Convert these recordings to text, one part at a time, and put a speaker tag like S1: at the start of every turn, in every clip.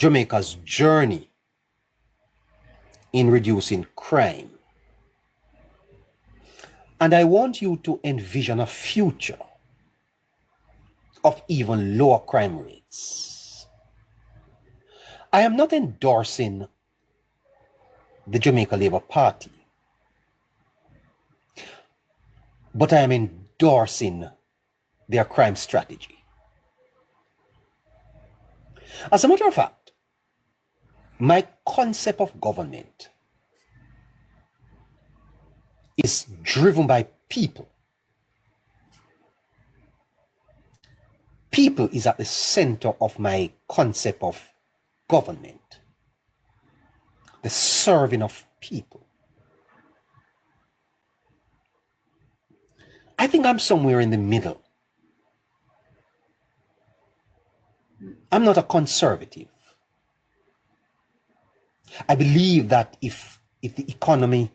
S1: Jamaica's journey in reducing crime. And I want you to envision a future of even lower crime rates. I am not endorsing the Jamaica Labour Party, but I am endorsing their crime strategy. As a matter of fact, my concept of government is driven by people. People is at the center of my concept of government. The serving of people. I think I'm somewhere in the middle. I'm not a conservative. I believe that if the economy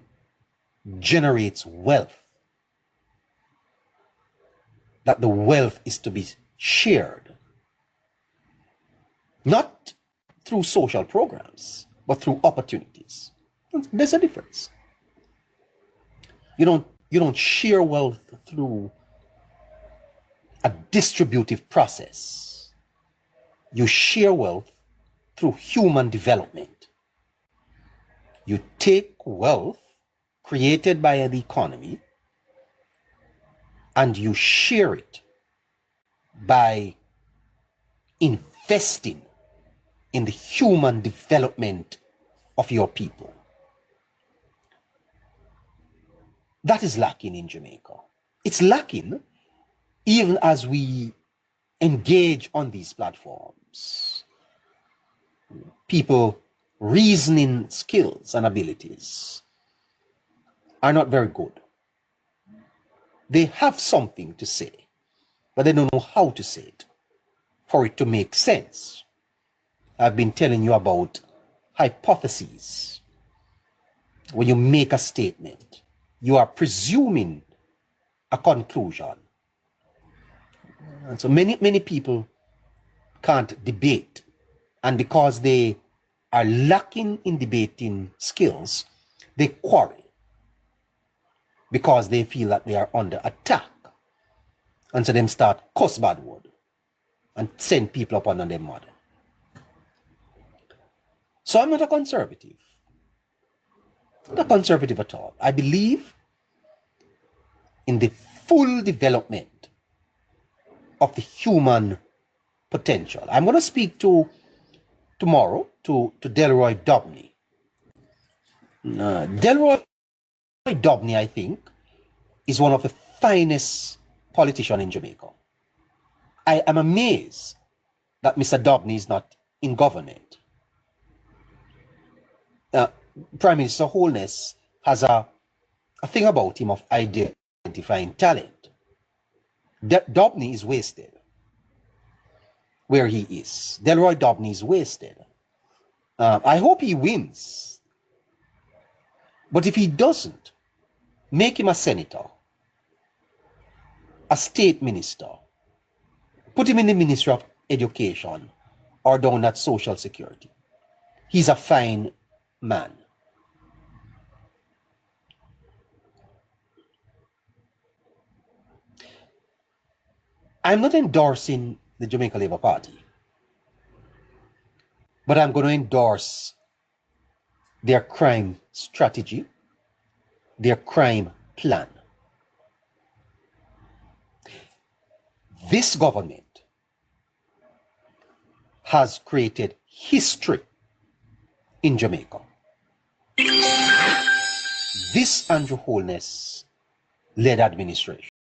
S1: generates wealth, that the wealth is to be shared, not through social programs, but through opportunities. There's a difference. You don't share wealth through a distributive process. You share wealth through human development. You take wealth created by the economy and you share it by investing in the human development of your people. That is lacking in Jamaica. It's lacking even as we engage on these platforms. People reasoning skills and abilities are not very good. They have something to say, but they don't know how to say it for it to make sense. I've been telling you about hypotheses. When you make a statement, you are presuming a conclusion. And so many people can't debate. And because they are lacking in debating skills, they quarrel because they feel that they are under attack. And so them start cuss bad word and send people up under their mother. So I'm not a conservative. I'm not a conservative at all. I believe in the full development of the human potential. I'm going to speak tomorrow to Delroy Dobney. Delroy Dobney, I think, is one of the finest politicians in Jamaica. I am amazed that Mr. Dobney is not in government. Prime Minister Holness has a thing about him of identifying talent. Dobney is wasted where he is. Delroy Dobney is wasted. I hope he wins. But if he doesn't, make him a senator, a state minister, put him in the Ministry of Education or down at Social Security. He's a fine man. I'm not endorsing the Jamaica Labour Party, but I'm going to endorse their crime strategy, their crime plan. This government has created history in Jamaica. This Andrew Holness led administration